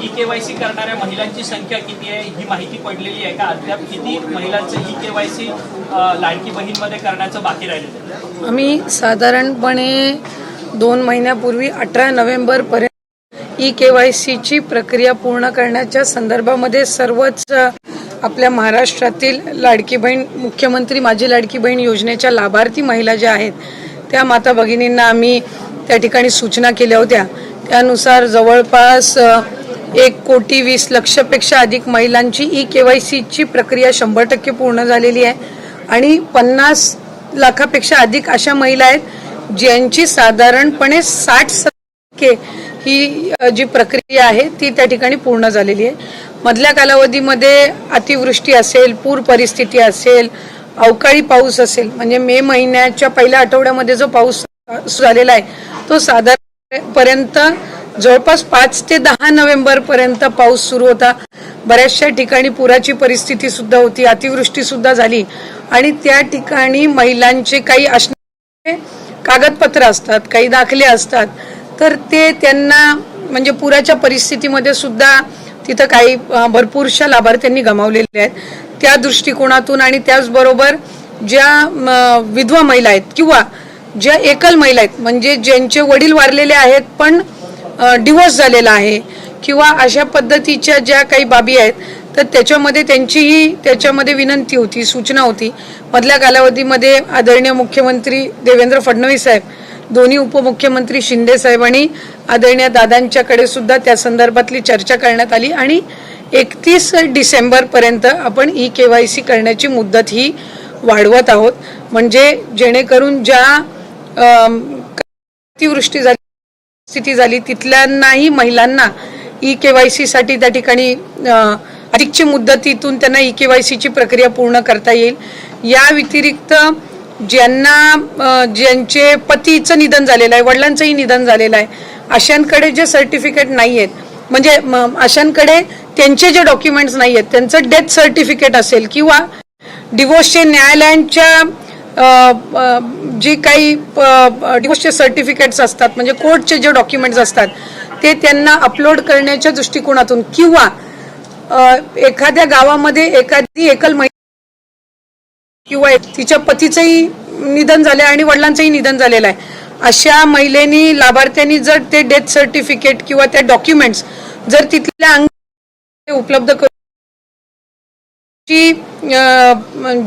E KYC करणाऱ्या महिलांची संख्या किती आहे ही माहिती पडलेली आहे का? अद्याप किती महिलांचं ई केवायसी लाडकी बहीणमध्ये करण्याचं बाकी राहिलेलं आहे? आम्ही साधारणपणे 2 महिन्यापूर्वी 18 नोव्हेंबरपर्यंत ई केवायसीची प्रक्रिया पूर्ण करण्याच्या संदर्भामध्ये सर्वच आपल्या महाराष्ट्रातील लाडकी बहीण मुख्यमंत्री माझी लाडकी बहीण योजनेच्या लाभार्थी महिला ज्या आहेत त्या माता भगिनींना आम्ही त्या ठिकाणी सूचना केल्या होत्या। त्यानुसार जवळपास 1,20,00,000पेक्षा अधिक महिलांची ई केवायसीची प्रक्रिया 100% पूर्ण झालेली आहे आणि 50 लाखापेक्षा अधिक अशा महिला आहेत ज्यांची साधारणपणे 60% ही जी प्रक्रिया आहे ती त्या ठिकाणी पूर्ण झालेली आहे। मधल्या कालावधीमध्ये अतिवृष्टी असेल, पूर परिस्थिती असेल, अवकाळी पाऊस असेल, म्हणजे मे महिन्याच्या पहिल्या आठवड्यामध्ये जो पाऊस झालेला आहे तो साधारणपर्यंत जवळपास 5 ते 10 नोव्हेंबरपर्यंत पाऊस सुरू होता। बऱ्याचशा ठिकाणी पुराची परिस्थिती सुद्धा होती, अतिवृष्टी सुद्धा झाली आणि त्या ठिकाणी महिलांचे काही असणारे कागदपत्र असतात, काही दाखले असतात, तर ते त्यांना म्हणजे पुराच्या परिस्थितीमध्ये सुद्धा तिथं काही भरपूरशा लाभार्थ्यांनी गमावलेले आहेत। त्या दृष्टिकोनातून आणि त्याचबरोबर ज्या विधवा महिला आहेत किंवा ज्या एकल महिला आहेत म्हणजे ज्यांचे वडील वारलेले आहेत पण डिवोर्स झालेला आहे किंवा अशा पद्धतीच्या ज्या काही बाबी आहेत तर त्याच्यामध्ये त्यांचीही त्याच्यामध्ये विनंती होती, सूचना होती। मधल्या कालावधीमध्ये आदरणीय मुख्यमंत्री देवेंद्र फडणवीस साहेब, दोन्ही उपमुख्यमंत्री शिंदे साहेब आणि आदरणीय दादांच्याकडे सुद्धा त्या संदर्भातली चर्चा करण्यात आली आणि 31 डिसेंबरपर्यंत आपण ई केवायसी करण्याची मुदत ही वाढवत आहोत, म्हणजे जेणेकरून ज्या अतिवृष्टी झाली स्थिती झाली तिथल्यांनाही महिलांना ई केवायसी साठी त्या ठिकाणी अधिकची मुदतीतून त्यांना ई केवायसीची प्रक्रिया पूर्ण करता येईल। या व्यतिरिक्त ज्यांचे पतीचं निधन झालेलं आहे, वडिलांचंही निधन झालेलं आहे, अशांकडे जे सर्टिफिकेट नाही आहेत म्हणजे अशांकडे त्यांचे जे डॉक्युमेंट्स नाही आहेत, त्यांचं डेथ सर्टिफिकेट असेल किंवा डिवोर्सचे न्यायालयांच्या जे काही डिवोर्सचे सर्टिफिकेट्स असतात म्हणजे कोर्टचे जे डॉक्युमेंट्स असतात ते त्यांना अपलोड करण्याच्या दृष्टिकोनातून किंवा एखाद्या गावामध्ये एखादी एकल महिला किंवा तिच्या पतीचंही निधन झालं आणि वडिलांचंही निधन झालेलं आहे, अशा महिलेनी लाभार्थ्यांनी जर ते डेथ सर्टिफिकेट किंवा त्या डॉक्युमेंट्स जर तिथल्या उपलब्ध करून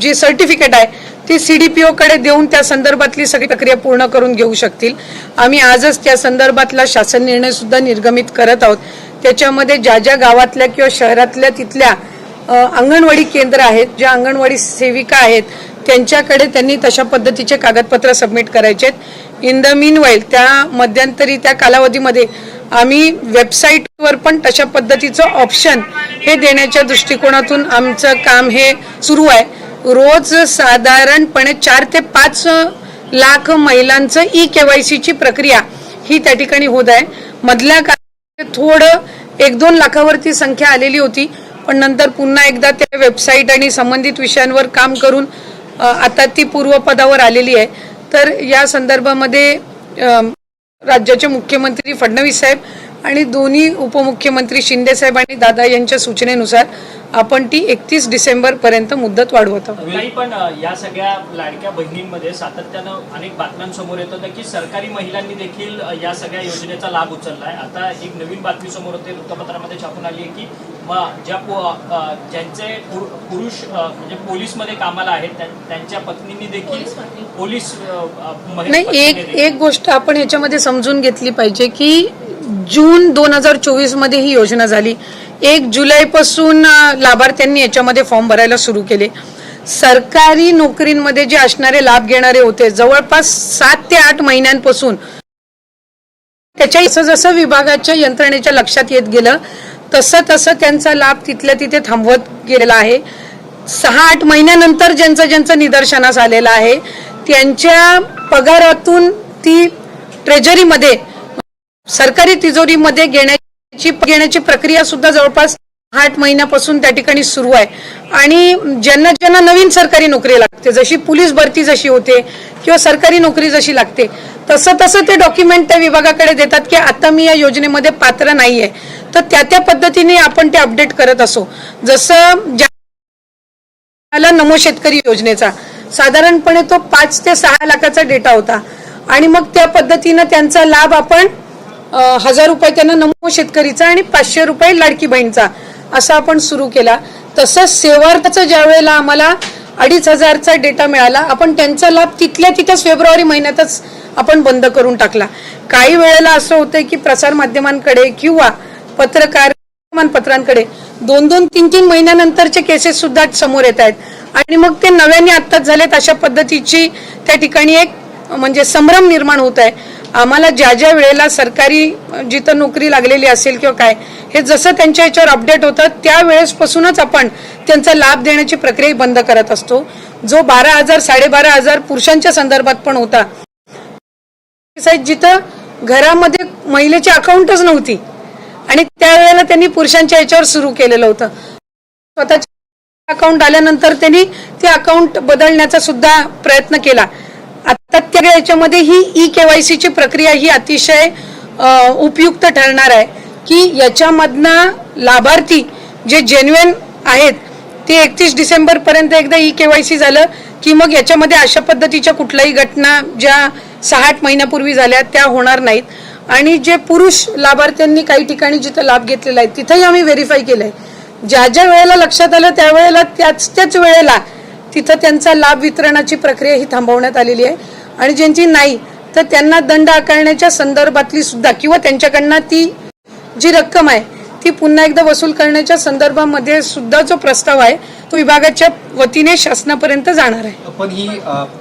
जी सर्टिफिकेट आहे ती CDPO कडे देऊन त्या संदर्भातली सगळी प्रक्रिया पूर्ण करून घेऊ शकतील। आम्ही आजच त्या संदर्भातला शासन निर्णय सुद्धा निर्गमित करत आहोत। त्याच्यामध्ये ज्या ज्या गावातल्या किंवा शहरातल्या तिथल्या अंगणवाडी केंद्र आहेत, ज्या अंगणवाडी सेविका आहेत त्यांच्याकडे त्यांनी तशा पद्धतीचे कागदपत्र सबमिट करायचे आहेत। इन द मीनवाईल त्या मध्यंतरी त्या कालावधीमध्ये आम्ही वेबसाईटवर पण तशा पद्धतीचं ऑप्शन हे देण्याच्या दृष्टिकोनातून आमचं काम हे सुरू आहे। रोज साधारणपणे 4 ते 5 लाख महिलांचं ई केवायसीची प्रक्रिया ही त्या ठिकाणी होत आहे। मधल्या काळात थोडं 1-2 लाखावरती संख्या आलेली होती, पण नंतर पुन्हा एकदा त्या वेबसाईट आणि संबंधित विषयांवर काम करून आता ती पूर्वपदावर आलेली आहे। तर या संदर्भामध्ये राज्याचे मुख्यमंत्री फडणवीस साहेब आणि दोन्ही उपमुख्यमंत्री शिंदे साहेब आणि दादा यांच्या सूचनेनुसार आपण ती 31 डिसेंबरपर्यंत मुदत वाढवत आहोत। नाही पण या सगळ्या लाडक्या बहिणींमध्ये सातत्यानं अनेक बातम्यांसमोर येत होत्या की सरकारी महिलांनी देखील या सगळ्या योजनेचा लाभ उचललाय। आता एक नवीन बातमी समोर होते, वृत्तपत्रामध्ये छापून आली आहे की ज्यांचे पुरुष म्हणजे पोलीसमध्ये कामाला आहेत त्यांच्या पत्नींनी देखील पोलीस नाही। एक गोष्ट आपण याच्यामध्ये समजून घेतली पाहिजे की जून 2024 मध्ये ही योजना झाली। 1 जुलैपासून लाभार्थ्यांनी याच्यामध्ये फॉर्म भरायला सुरू केले। सरकारी नोकरींमध्ये जे असणारे लाभ घेणारे होते जवळपास 7 ते 8 महिन्यांपासून त्याच्या जसं विभागाच्या यंत्रणेच्या लक्षात येत गेलं तसं त्यांचा लाभ तिथल्या तिथे थांबवत गेलेला आहे। 6-8 महिन्यानंतर ज्यांचं निदर्शनास आलेलं आहे त्यांच्या पगारातून ती ट्रेजरीमध्ये सरकारी तिजोरीमध्ये घेण्याची प्रक्रिया सुद्धा जवळपास 8 महिन्यापासून त्या ठिकाणी सुरू आहे। आणि ज्यांना नवीन सरकारी नोकरी लागते, जशी पोलीस भरती जशी होते किंवा सरकारी नोकरी जशी लागते तसं ते डॉक्युमेंट त्या विभागाकडे देतात की आता मी या योजनेमध्ये पात्र नाहीये, तर त्या पद्धतीने आपण ते अपडेट करत असो. जसं ज्या नमो शेतकरी योजनेचा साधारणपणे तो 5 ते 6 लाखाचा डेटा होता आणि मग त्या पद्धतीनं त्यांचा लाभ आपण 1000 रुपये त्यांना नमो शेतकरीचा आणि 500 रुपये लाडकी बहीणचा असा आपण सुरू केला. तसंच सेवार्थाचं ज्या वेळेला आम्हाला 2500चा डेटा मिळाला, आपण त्यांचा लाभ तिथल्या तिथेच फेब्रुवारी महिन्यातच आपण बंद करून टाकला. काही वेळेला असं होतंय की प्रसारमाध्यमांकडे किंवा पत्रकार वर्तमानपत्रांकडे 2-2, 3-3 महिन्यानंतरचे केसेस सुद्धा समोर येत आहेत आणि मग ते नव्याने आत्ताच झालेत. अशा पद्धतीची त्या ठिकाणी एक म्हणजे संभ्रम निर्माण होत आहे. आम्हाला ज्या ज्या वेळेला सरकारी जिथं नोकरी लागलेली असेल किंवा काय हे जसं त्यांच्या याच्यावर अपडेट होतं त्या वेळेसपासूनच आपण त्यांचा लाभ देण्याची प्रक्रिया बंद करत असतो. जो 12,000 12,500 पुरुषांच्या संदर्भात पण होता, जिथं घरामध्ये महिलेची अकाउंटच नव्हती आणि त्यावेळेला त्यांनी पुरुषांच्या याच्यावर सुरू केलेलं होतं. स्वतःचे अकाउंट आल्यानंतर त्यांनी ते अकाउंट बदलण्याचा सुद्धा प्रयत्न केला. आता त्या याच्यामध्ये ही ई-KYC ची प्रक्रिया ही अतिशय उपयुक्त ठरणार आहे की याच्यामधनं लाभार्थी जे जेन्युइन आहेत ते 31 डिसेंबर पर्यंत एकदा ई-KYC झालं की मग याच्यामध्ये अशा पद्धतीच्या कुठल्याही घटना ज्या 6-8 महिन्यापूर्वी झाल्या त्या होणार नाहीत. आणि जे पुरुष लाभार्थ्यांनी काही ठिकाणी जिथं लाभ घेतलेला आहे तिथंही आम्ही व्हेरीफाय केलंय. ज्या ज्या वेळेला लक्षात आलं त्यावेळेला त्याच वेळेला तिथं त्यांचा लाभ वितरणाची प्रक्रिया ही थांबवण्यात आलेली आहे आणि ज्यांची नाही तर त्यांना दंड आकारण्याच्या संदर्भातली सुद्धा किंवा त्यांच्याकडनं ती जी रक्कम आहे ती पुन्हा एकदा वसूल करण्याच्या संदर्भामध्ये सुद्धा जो प्रस्ताव आहे तो विभागाच्या वतीने शासनापर्यंत जाणार आहे. पण ही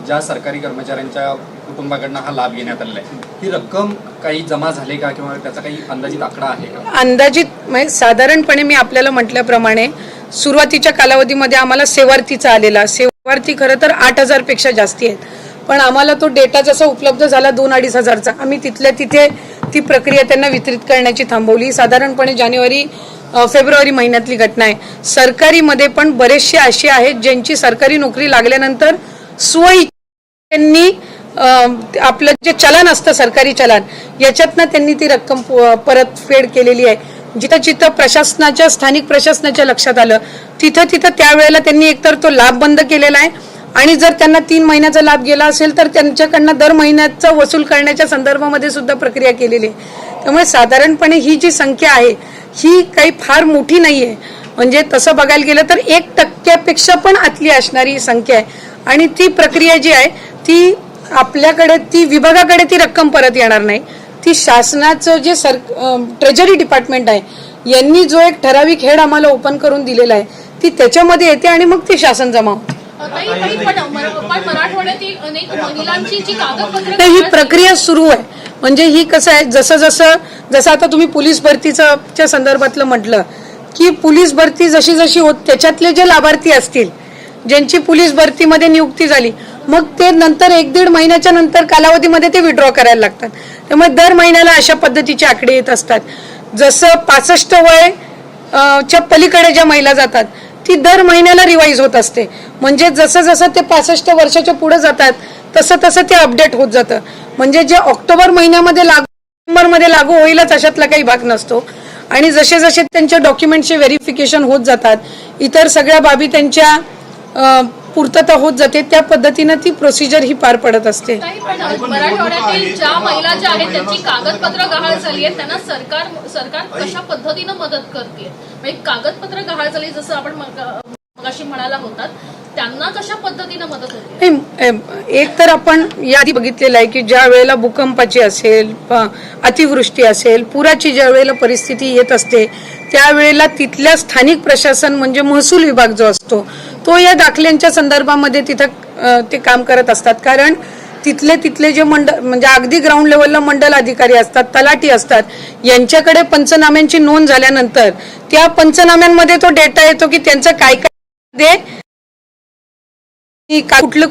ज्या सरकारी कर्मचाऱ्यांच्या कुटुंबाकडनं हा लाभ घेण्यात आलेला आहे ही रक्कम काही जमा झाली का किंवा त्याचा काही अंदाजित आकडा आहे का? अंदाजित म्हणजे साधारणपणे मी आपल्याला म्हटल्याप्रमाणे सुरुवातीच्या कालावधीमध्ये आम्हाला सेवार्थीचा आलेला, सेवार्थी खरं तर 8,000 पेक्षा जास्ती आहेत, पण आम्हाला तो डेटा जसा उपलब्ध झाला 2-2.5 हजारचा आम्ही तिथल्या तिथे ती प्रक्रिया त्यांना वितरित करण्याची थांबवली. साधारणपणे फेब्रुवारी महिन्यातली घटना आहे. सरकारीमध्ये पण बरेचसे असे आहेत ज्यांची सरकारी नोकरी लागल्यानंतर त्यांनी आपलं जे चलन असतं सरकारी चलन याच्यातनं त्यांनी ती रक्कम परतफेड केलेली आहे. जिथं जिथं प्रशासनाच्या स्थानिक प्रशासनाच्या लक्षात आलं तिथं त्यावेळेला त्यांनी एकतर तो लाभ बंद केलेला आहे आणि जर त्यांना 3 महिन्याचा लाभ गेला असेल तर त्यांच्याकडनं दर महिन्याचा वसूल करण्याच्या संदर्भामध्ये सुद्धा प्रक्रिया केलेली आहे. त्यामुळे साधारणपणे ही जी संख्या आहे ही काही फार मोठी नाही आहे. म्हणजे तसं बघायला गेलं तर 1% पण आतली असणारी संख्या आहे आणि ती प्रक्रिया जी आहे ती आपल्याकडे ती विभागाकडे ती रक्कम परत येणार नाही. ती शासनाचं जे ट्रेजरी डिपार्टमेंट आहे यांनी जो एक ठराविक हेड आम्हाला ओपन करून दिलेला आहे ती त्याच्यामध्ये येते आणि मग ती शासन जमा होते. ही प्रक्रिया सुरू आहे. म्हणजे ही कसं आहे जसं आता तुम्ही पोलीस भरतीच्या संदर्भातलं म्हटलं की पोलीस भरती जशी जशी होत त्याच्यातले जे लाभार्थी असतील ज्यांची पोलीस भरतीमध्ये नियुक्ती झाली मग ते नंतर 1-1.5 महिन्याच्या नंतर कालावधीमध्ये ते विड्रॉ करायला लागतात. त्यामुळे दर महिन्याला अशा पद्धतीचे आकडे येत असतात. जसं 65 वय च्या पलीकडे ज्या महिला जातात ती दर महिन्याला रिवाईज होत असते. म्हणजे जसं जसं ते 65 वर्षाच्या पुढे जातात तसं तसं ते अपडेट होत जातं. म्हणजे जे ऑक्टोबर महिन्यामध्ये लागू होईलच अशातला काही भाग नसतो आणि जसे जसे त्यांच्या डॉक्युमेंटचे व्हेरिफिकेशन होत जातात इतर सगळ्या बाबी त्यांच्या पूर्तता होत जाते त्या पद्धतीने ती प्रोसिजर ही पार पडत असते. मराठवाड्यातील ज्या महिला ज्या आहेत त्यांची कागदपत्र गहाळ झाली आहेत त्यांना सरकार कशा पद्धतीनं मदत करते? म्हणजे कागदपत्र गहाळ झाली जसं आपण मगाशी म्हणाला होतात त्यांना कशा पद्धतीनं मदत होते? एक तर आपण यादी बघितलेलं आहे की ज्या वेळेला भूकंपाची असेल, अतिवृष्टी असेल, पुराची ज्या वेळेला परिस्थिती येत असते त्यावेळेला तिथल्या स्थानिक प्रशासन म्हणजे महसूल विभाग जो असतो तो या दाखल्यांच्या संदर्भामध्ये तिथं ते काम करत असतात. कारण तिथले जे मंडळ म्हणजे अगदी ग्राउंड लेवलला मंडल अधिकारी असतात, तलाठी असतात, यांच्याकडे पंचनाम्यांची नोंद झाल्यानंतर त्या पंचनाम्यांमध्ये तो डेटा येतो की त्यांचं काय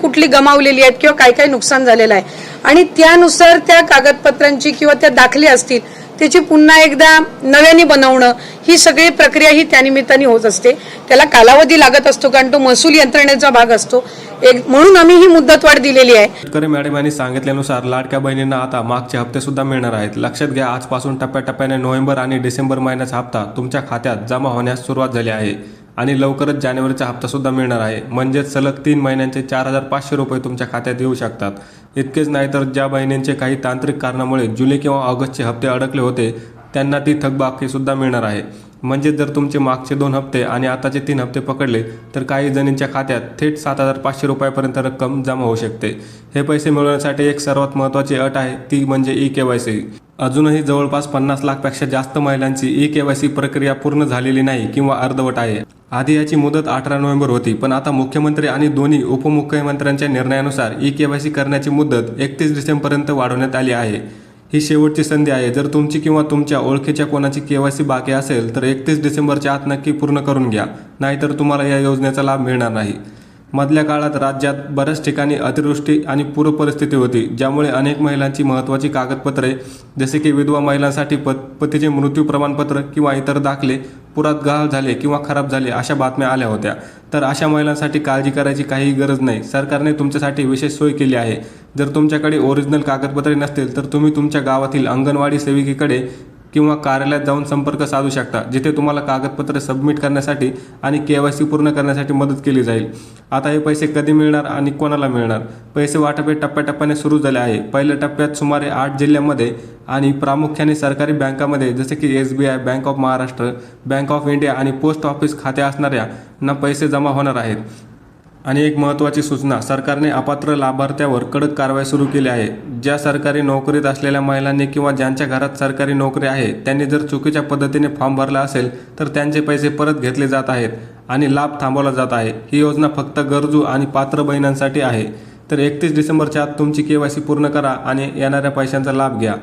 कुठली गमावलेली आहेत किंवा काय काय नुकसान झालेलं आहे आणि त्यानुसार त्या कागदपत्रांची किंवा त्या दाखले असतील त्याची पुन्हा एकदा नव्याने बनवणं ही सगळी प्रक्रिया ही त्यानिमित्ताने होत असते. त्याला कालावधी लागत असतो कारण तो महसूल यंत्रणेचा भाग असतो. म्हणून आम्ही ही मुदतवाढ दिलेली आहे. शेतकरी मॅडम यांनी सांगितल्यानुसार लाडक्या बहिणींना आता मागचे हप्ते सुद्धा मिळणार आहेत. लक्षात घ्या, आजपासून टप्प्याटप्प्याने नोव्हेंबर आणि डिसेंबर महिन्याचा हप्ता तुमच्या खात्यात जमा होण्यास सुरुवात झाली आहे आणि लवकरच जानेवारीचा हप्ता सुद्धा मिळणार आहे. म्हणजेच सलग 3 महिन्यांचे 4,500 रुपये तुमच्या खात्यात येऊ शकतात. इतकेच नाही तर ज्या बहिणींचे काही तांत्रिक कारणामुळे जुलै किंवा ऑगस्टचे हप्ते अडकले होते त्यांना ती थकबाकी सुद्धा मिळणार आहे. म्हणजे जर तुमचे मागचे 2 हप्ते आणि आताचे 3 हप्ते पकडले तर काही जणींच्या खात्यात थेट 7,500 रुपयापर्यंत रक्कम जमा होऊ शकते. हे पैसे मिळवण्यासाठी एक सर्वात महत्त्वाची अट आहे, ती म्हणजे ई-केवायसी. अजूनही जवळपास 50 लाखपेक्षा जास्त महिलांची ई-केवायसी प्रक्रिया पूर्ण झालेली नाही किंवा अर्धवट आहे. आधी याची मुदत 18 नोव्हेंबर होती, पण आता मुख्यमंत्री आणि दोन्ही उपमुख्यमंत्र्यांच्या निर्णयानुसार ई-केवायसी करण्याची मुदत 31 डिसेंबरपर्यंत वाढवण्यात आली आहे. ही शेवटची संधी आहे. जर तुमची किंवा तुमच्या ओळखीच्या कोणाची केवायसी बाकी असेल तर 31 डिसेंबरच्या आत नक्की पूर्ण करून घ्या, नाहीतर तुम्हाला या योजनेचा लाभ मिळणार नाही. मधल्या काळात राज्यात बऱ्याच ठिकाणी अतिवृष्टी आणि पूर परिस्थिती होती, ज्यामुळे अनेक महिलांची महत्त्वाची कागदपत्रे जसे की विधवा महिलांसाठी पतीचे मृत्यू प्रमाणपत्र किंवा इतर दाखले पुरात गहाळ झाले किंवा खराब झाले अशा बातम्या आल्या होत्या. तर अशा महिलांसाठी काळजी करायची काहीही गरज नाही. सरकारने तुमच्यासाठी विशेष सोय केली आहे. जर तुमच्याकडे ओरिजिनल कागदपत्रे नसतील तर तुम्ही तुमच्या गावातील अंगणवाडी सेविकेकडे किंवा कार्यालयात जाऊन संपर्क साधू शकता, जिथे तुम्हाला कागदपत्रे सबमिट करण्यासाठी आणि केवायसी पूर्ण करण्यासाठी मदत केली जाईल. आता हे पैसे कधी मिळणार आणि कोणाला मिळणार? पैसे वाटप हे टप्प्याटप्प्याने सुरू झाले आहे. पहिल्या टप्प्यात सुमारे 8 जिल्ह्यांमध्ये आणि प्रामुख्याने सरकारी बँकांमध्ये जसे की SBI, bank of Maharashtra, bank of India आणि पोस्ट ऑफिस खाते असणाऱ्यांना पैसे जमा होणार आहेत. आणि एक महत्त्वाची सूचना, सरकारने अपात्र लाभार्थ्यावर कडक कारवाई सुरू केली आहे. ज्या सरकारी नोकरीत असलेल्या महिलांनी किंवा ज्यांच्या घरात सरकारी नोकरी आहे त्यांनी जर चुकीच्या पद्धतीने फॉर्म भरला असेल तर त्यांचे पैसे परत घेतले जात आहेत आणि लाभ थांबवला जात आहे. ही योजना फक्त गरजू आणि पात्र बहिणींसाठी आहे. तर 31 डिसेंबरच्या आत तुमची केवायसी पूर्ण करा आणि येणाऱ्या पैशांचा लाभ घ्या.